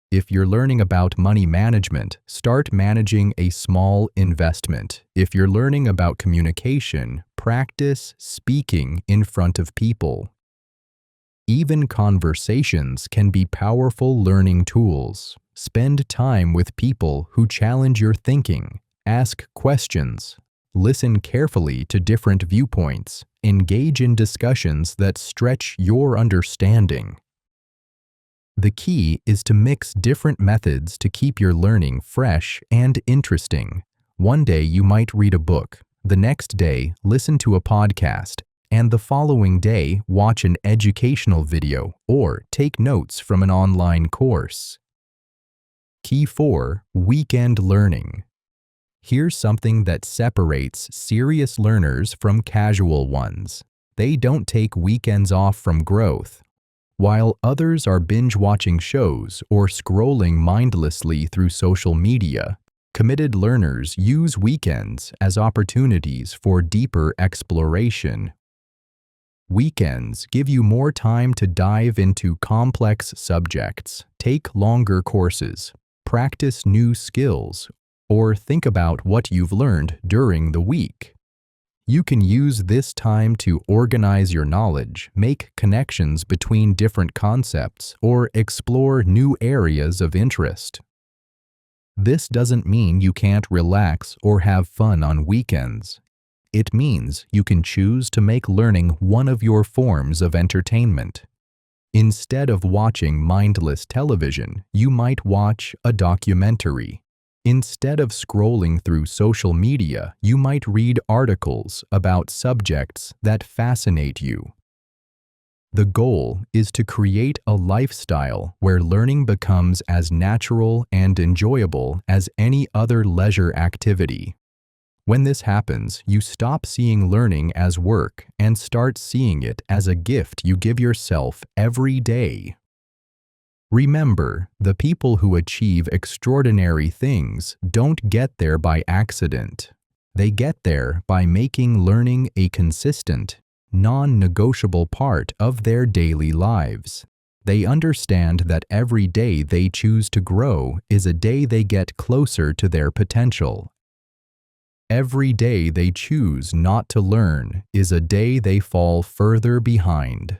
If you're learning about money management, start managing a small investment. If you're learning about communication, practice speaking in front of people. Even conversations can be powerful learning tools. Spend time with people who challenge your thinking. Ask questions. Listen carefully to different viewpoints. Engage in discussions that stretch your understanding. The key is to mix different methods to keep your learning fresh and interesting. One day you might read a book, the next day listen to a podcast, and the following day watch an educational video or take notes from an online course. Key 4. Weekend learning. Here's something that separates serious learners from casual ones. They don't take weekends off from growth. While others are binge-watching shows or scrolling mindlessly through social media, committed learners use weekends as opportunities for deeper exploration. Weekends give you more time to dive into complex subjects, take longer courses, practice new skills, or think about what you've learned during the week. You can use this time to organize your knowledge, make connections between different concepts, or explore new areas of interest. This doesn't mean you can't relax or have fun on weekends. It means you can choose to make learning one of your forms of entertainment. Instead of watching mindless television, you might watch a documentary. Instead of scrolling through social media, you might read articles about subjects that fascinate you. The goal is to create a lifestyle where learning becomes as natural and enjoyable as any other leisure activity. When this happens, you stop seeing learning as work and start seeing it as a gift you give yourself every day. Remember, the people who achieve extraordinary things don't get there by accident. They get there by making learning a consistent, non-negotiable part of their daily lives. They understand that every day they choose to grow is a day they get closer to their potential. Every day they choose not to learn is a day they fall further behind.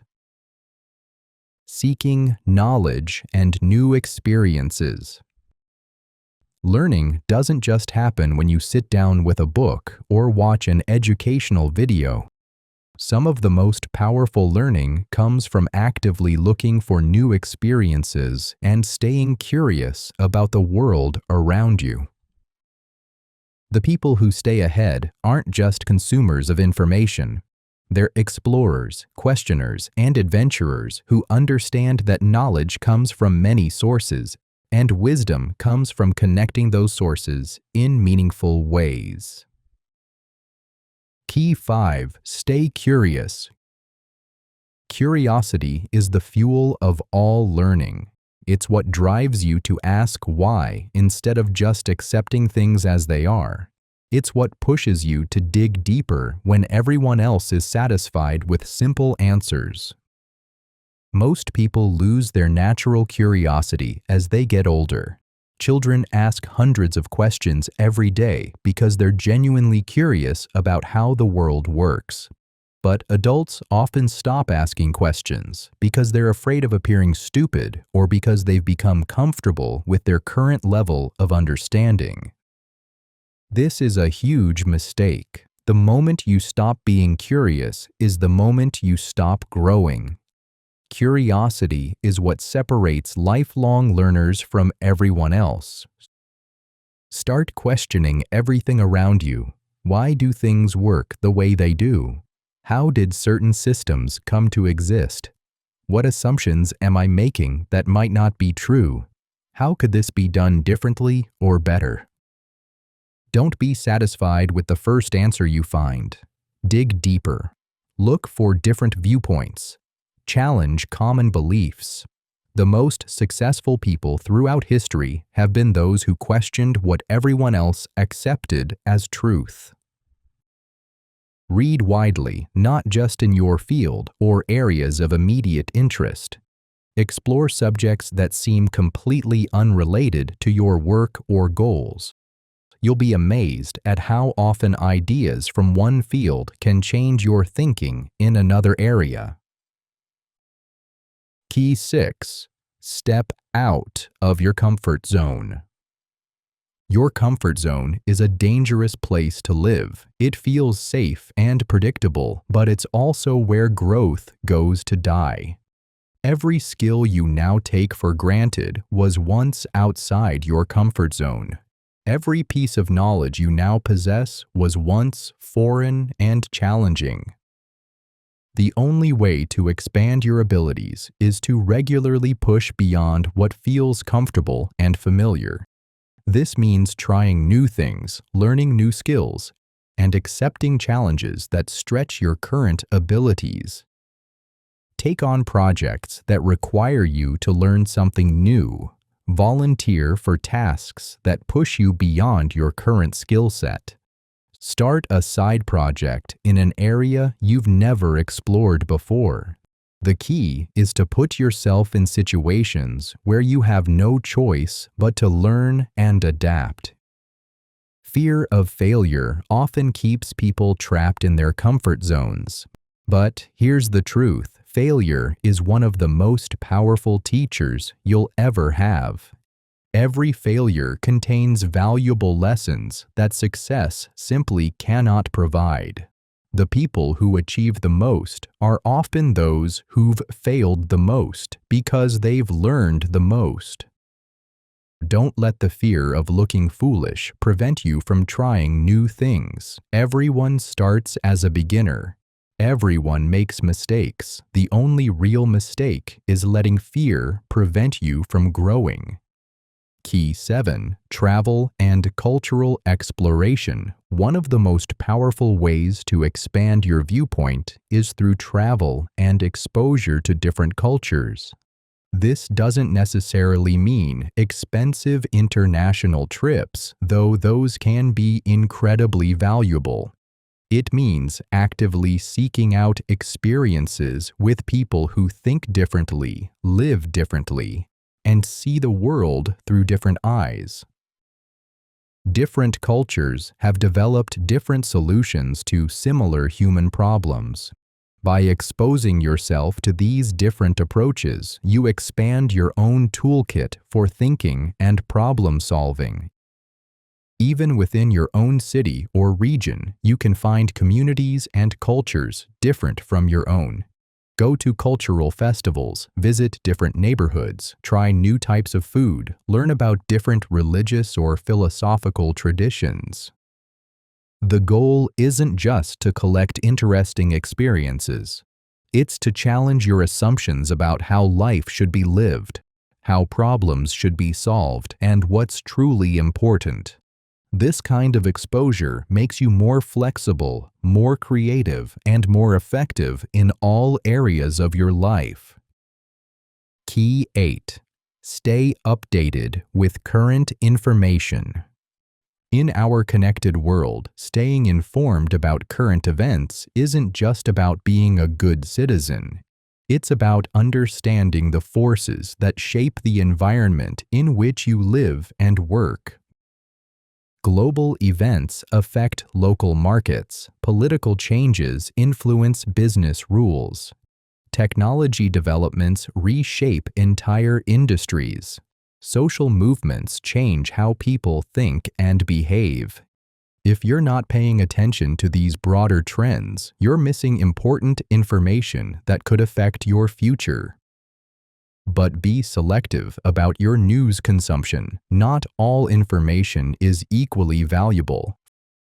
seeking knowledge and new experiences. Learning doesn't just happen when you sit down with a book or watch an educational video. Some of the most powerful learning comes from actively looking for new experiences and staying curious about the world around you. The people who stay ahead aren't just consumers of information. They're explorers, questioners, and adventurers who understand that knowledge comes from many sources, and wisdom comes from connecting those sources in meaningful ways. Key 5. Stay curious. Curiosity is the fuel of all learning. It's what drives you to ask why instead of just accepting things as they are. It's what pushes you to dig deeper when everyone else is satisfied with simple answers. Most people lose their natural curiosity as they get older. Children ask hundreds of questions every day because they're genuinely curious about how the world works. But adults often stop asking questions because they're afraid of appearing stupid or because they've become comfortable with their current level of understanding. This is a huge mistake. The moment you stop being curious is the moment you stop growing. Curiosity is what separates lifelong learners from everyone else. Start questioning everything around you. Why do things work the way they do? How did certain systems come to exist? What assumptions am I making that might not be true? How could this be done differently or better? Don't be satisfied with the first answer you find. Dig deeper. Look for different viewpoints. Challenge common beliefs. The most successful people throughout history have been those who questioned what everyone else accepted as truth. Read widely, not just in your field or areas of immediate interest. Explore subjects that seem completely unrelated to your work or goals. You'll be amazed at how often ideas from one field can change your thinking in another area. Key 6. Step out of your comfort zone. Your comfort zone is a dangerous place to live. It feels safe and predictable, but it's also where growth goes to die. Every skill you now take for granted was once outside your comfort zone. Every piece of knowledge you now possess was once foreign and challenging. The only way to expand your abilities is to regularly push beyond what feels comfortable and familiar. This means trying new things, learning new skills, and accepting challenges that stretch your current abilities. Take on projects that require you to learn something new. Volunteer for tasks that push you beyond your current skill set. Start a side project in an area you've never explored before. The key is to put yourself in situations where you have no choice but to learn and adapt. Fear of failure often keeps people trapped in their comfort zones. But here's the truth: failure is one of the most powerful teachers you'll ever have. Every failure contains valuable lessons that success simply cannot provide. The people who achieve the most are often those who've failed the most because they've learned the most. Don't let the fear of looking foolish prevent you from trying new things. Everyone starts as a beginner. Everyone makes mistakes. The only real mistake is letting fear prevent you from growing. Key 7. Travel and cultural exploration. One of the most powerful ways to expand your viewpoint is through travel and exposure to different cultures. This doesn't necessarily mean expensive international trips, though those can be incredibly valuable. It means actively seeking out experiences with people who think differently, live differently, and see the world through different eyes. Different cultures have developed different solutions to similar human problems. By exposing yourself to these different approaches, you expand your own toolkit for thinking and problem solving. Even within your own city or region, you can find communities and cultures different from your own. Go to cultural festivals, visit different neighborhoods, try new types of food, learn about different religious or philosophical traditions. The goal isn't just to collect interesting experiences. It's to challenge your assumptions about how life should be lived, how problems should be solved, and what's truly important. This kind of exposure makes you more flexible, more creative, and more effective in all areas of your life. Key 8. Stay updated with current information. In our connected world, staying informed about current events isn't just about being a good citizen. It's about understanding the forces that shape the environment in which you live and work. Global events affect local markets, political changes influence business rules. Technology developments reshape entire industries. Social movements change how people think and behave. If you're not paying attention to these broader trends, you're missing important information that could affect your future. But be selective about your news consumption. Not all information is equally valuable.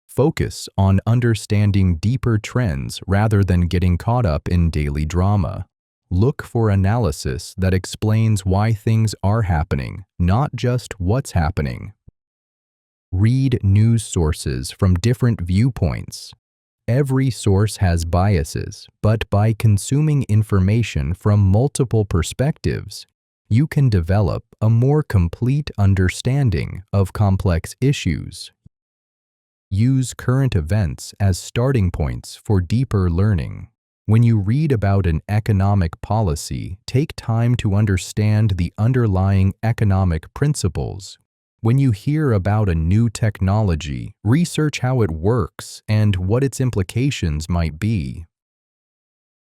Focus on understanding deeper trends rather than getting caught up in daily drama. Look for analysis that explains why things are happening, not just what's happening. Read news sources from different viewpoints. Every source has biases, but by consuming information from multiple perspectives, you can develop a more complete understanding of complex issues. Use current events as starting points for deeper learning. When you read about an economic policy, take time to understand the underlying economic principles. When you hear about a new technology, research how it works and what its implications might be.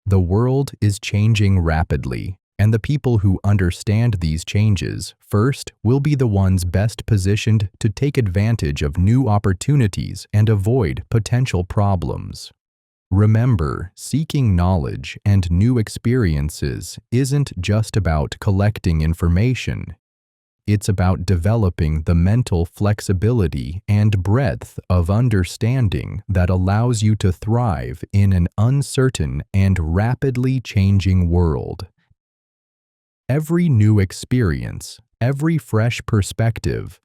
The world is changing rapidly, and the people who understand these changes first will be the ones best positioned to take advantage of new opportunities and avoid potential problems. Remember, seeking knowledge and new experiences isn't just about collecting information. It's about developing the mental flexibility and breadth of understanding that allows you to thrive in an uncertain and rapidly changing world. Every new experience, every fresh perspective,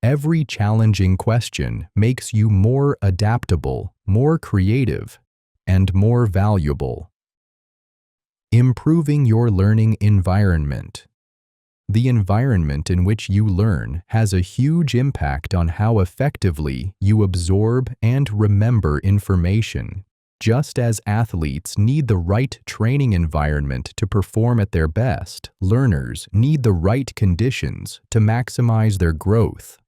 every challenging question makes you more adaptable, more creative, and more valuable. Improving your learning environment. The environment in which you learn has a huge impact on how effectively you absorb and remember information. Just as athletes need the right training environment to perform at their best, learners need the right conditions to maximize their growth.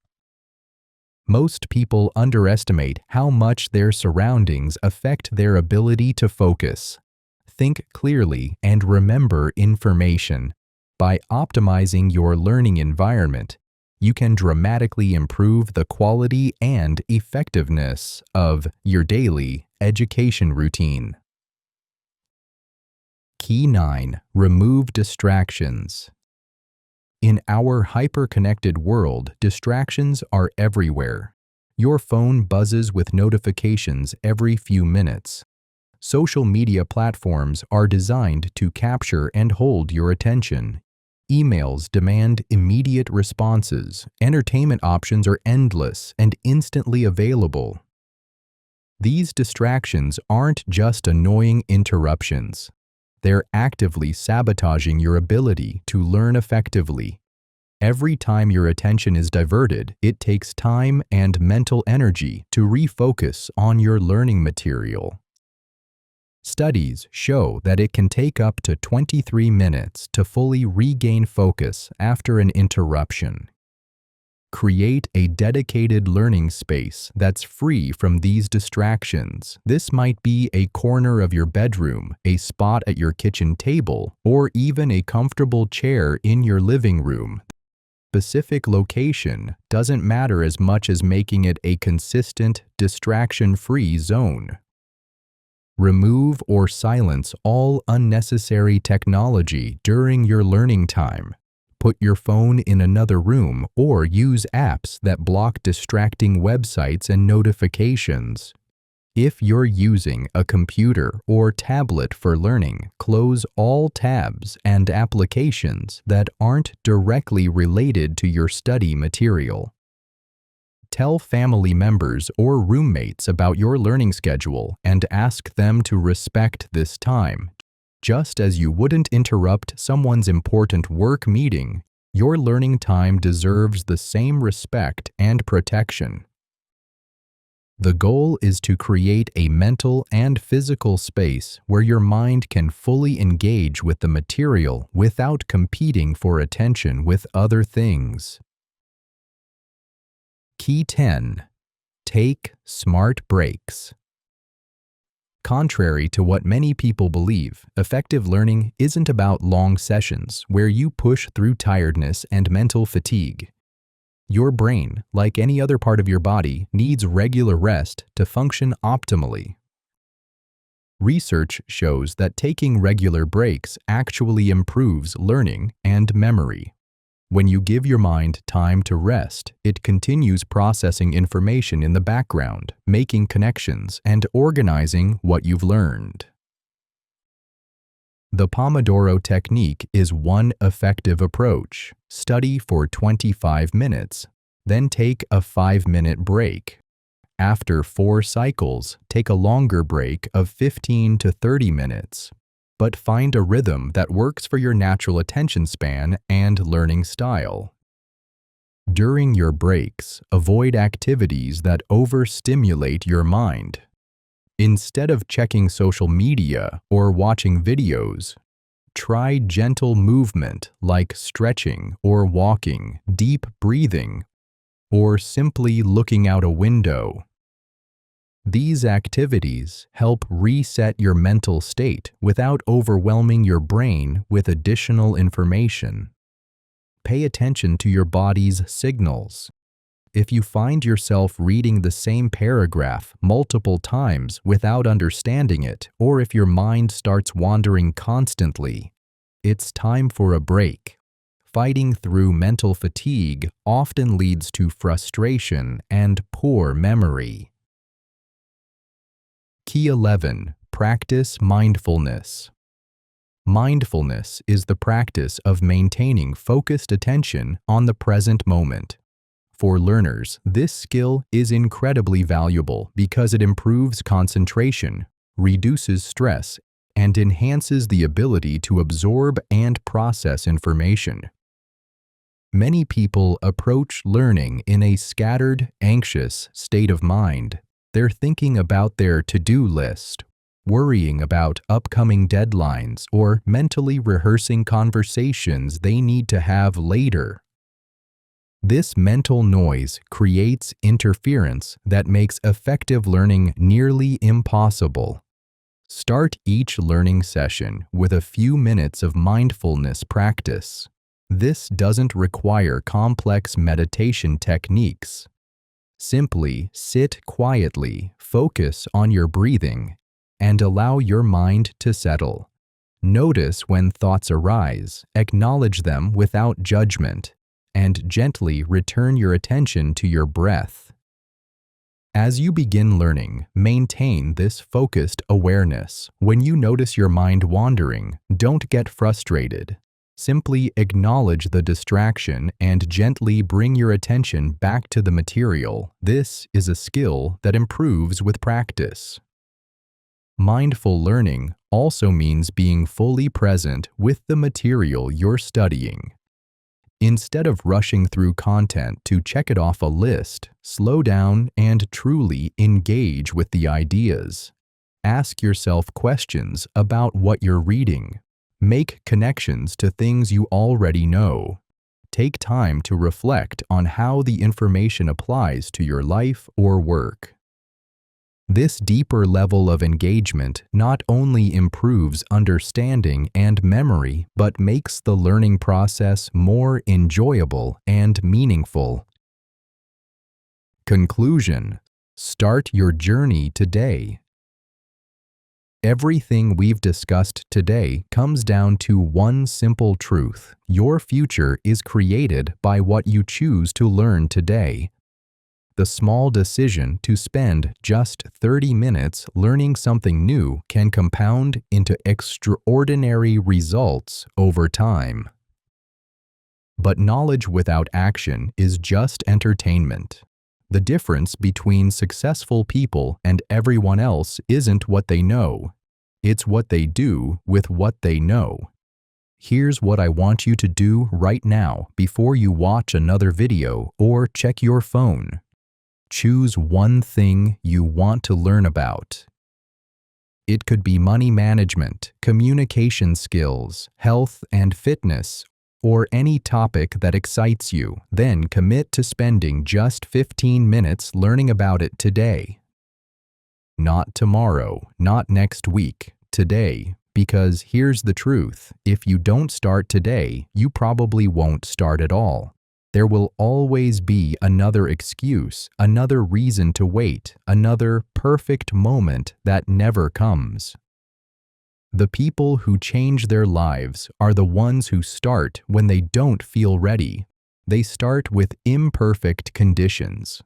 Most people underestimate how much their surroundings affect their ability to focus, think clearly, and remember information. By optimizing your learning environment, you can dramatically improve the quality and effectiveness of your daily education routine. Key 9. Remove distractions. In our hyper-connected world, distractions are everywhere. Your phone buzzes with notifications every few minutes. Social media platforms are designed to capture and hold your attention. Emails demand immediate responses. Entertainment options are endless and instantly available. These distractions aren't just annoying interruptions. They're actively sabotaging your ability to learn effectively. Every time your attention is diverted, it takes time and mental energy to refocus on your learning material. Studies show that it can take up to 23 minutes to fully regain focus after an interruption. Create a dedicated learning space that's free from these distractions. This might be a corner of your bedroom, a spot at your kitchen table, or even a comfortable chair in your living room. Specific location doesn't matter as much as making it a consistent, distraction-free zone. Remove or silence all unnecessary technology during your learning time. Put your phone in another room or use apps that block distracting websites and notifications. If you're using a computer or tablet for learning, close all tabs and applications that aren't directly related to your study material. Tell family members or roommates about your learning schedule and ask them to respect this time. Just as you wouldn't interrupt someone's important work meeting, your learning time deserves the same respect and protection. The goal is to create a mental and physical space where your mind can fully engage with the material without competing for attention with other things. Key 10. Take smart breaks. Contrary to what many people believe, effective learning isn't about long sessions where you push through tiredness and mental fatigue. Your brain, like any other part of your body, needs regular rest to function optimally. Research shows that taking regular breaks actually improves learning and memory. When you give your mind time to rest, it continues processing information in the background, making connections, and organizing what you've learned. The Pomodoro technique is one effective approach. Study for 25 minutes, then take a 5-minute break. After 4 cycles, take a longer break of 15 to 30 minutes. But find a rhythm that works for your natural attention span and learning style. During your breaks, avoid activities that overstimulate your mind. Instead of checking social media or watching videos, try gentle movement like stretching or walking, deep breathing, or simply looking out a window. These activities help reset your mental state without overwhelming your brain with additional information. Pay attention to your body's signals. If you find yourself reading the same paragraph multiple times without understanding it, or if your mind starts wandering constantly, it's time for a break. Fighting through mental fatigue often leads to frustration and poor memory. Key 11. Practice mindfulness. Mindfulness is the practice of maintaining focused attention on the present moment. For learners, this skill is incredibly valuable because it improves concentration, reduces stress, and enhances the ability to absorb and process information. Many people approach learning in a scattered, anxious state of mind. They're thinking about their to-do list, worrying about upcoming deadlines, or mentally rehearsing conversations they need to have later. This mental noise creates interference that makes effective learning nearly impossible. Start each learning session with a few minutes of mindfulness practice. This doesn't require complex meditation techniques. Simply sit quietly, focus on your breathing, and allow your mind to settle. Notice when thoughts arise, acknowledge them without judgment, and gently return your attention to your breath. As you begin learning, maintain this focused awareness. When you notice your mind wandering, don't get frustrated. Simply acknowledge the distraction and gently bring your attention back to the material. This is a skill that improves with practice. Mindful learning also means being fully present with the material you're studying. Instead of rushing through content to check it off a list, slow down and truly engage with the ideas. Ask yourself questions about what you're reading. Make connections to things you already know. take time to reflect on how the information applies to your life or work. This deeper level of engagement not only improves understanding and memory, but makes the learning process more enjoyable and meaningful. Conclusion: start your journey today. Everything we've discussed today comes down to one simple truth: your future is created by what you choose to learn today. The small decision to spend just 30 minutes learning something new can compound into extraordinary results over time. But knowledge without action is just entertainment. The difference between successful people and everyone else isn't what they know. It's what they do with what they know. Here's what I want you to do right now before you watch another video or check your phone. Choose one thing you want to learn about. It could be money management, communication skills, health and fitness, or any topic that excites you. Then commit to spending just 15 minutes learning about it today. Not tomorrow, not next week, today. Because here's the truth: if you don't start today, you probably won't start at all. There will always be another excuse, another reason to wait, another perfect moment that never comes. The people who change their lives are the ones who start when they don't feel ready. They start with imperfect conditions.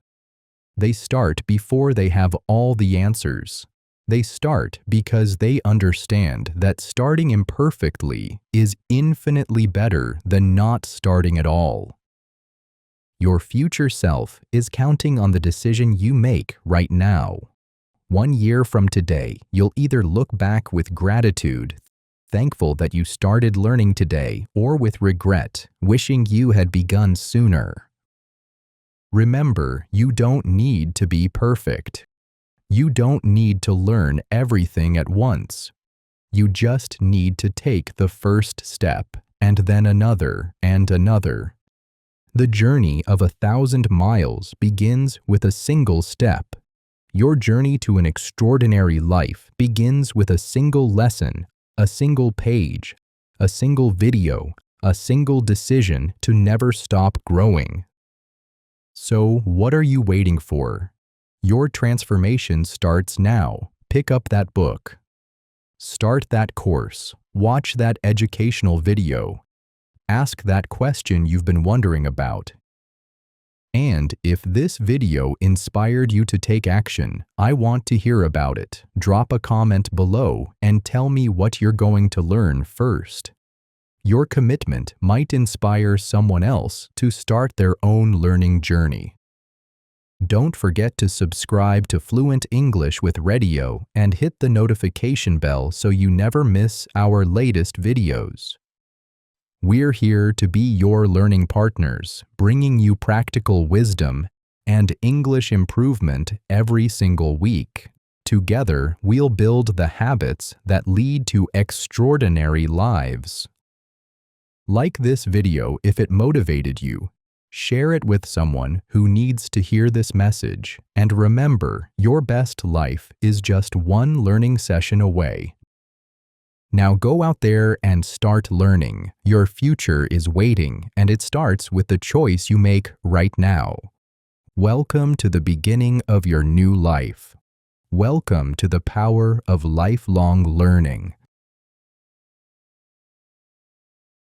They start before they have all the answers. They start because they understand that starting imperfectly is infinitely better than not starting at all. Your future self is counting on the decision you make right now. 1 year from today, you'll either look back with gratitude, thankful that you started learning today, or with regret, wishing you had begun sooner. Remember, you don't need to be perfect. You don't need to learn everything at once. You just need to take the first step, and then another and another. The journey of 1,000 miles begins with a single step. Your journey to an extraordinary life begins with a single lesson, a single page, a single video, a single decision to never stop growing. So, what are you waiting for? Your transformation starts now. Pick up that book. Start that course. Watch that educational video. Ask that question you've been wondering about. And if this video inspired you to take action, I want to hear about it. Drop a comment below and tell me what you're going to learn first. Your commitment might inspire someone else to start their own learning journey. Don't forget to subscribe to Fluent English with Radio and hit the notification bell so you never miss our latest videos. We're here to be your learning partners, bringing you practical wisdom and English improvement every single week. Together, we'll build the habits that lead to extraordinary lives. Like this video if it motivated you. Share it with someone who needs to hear this message. And remember, your best life is just one learning session away. Now go out there and start learning. Your future is waiting, and it starts with the choice you make right now. Welcome to the beginning of your new life. Welcome to the power of lifelong learning.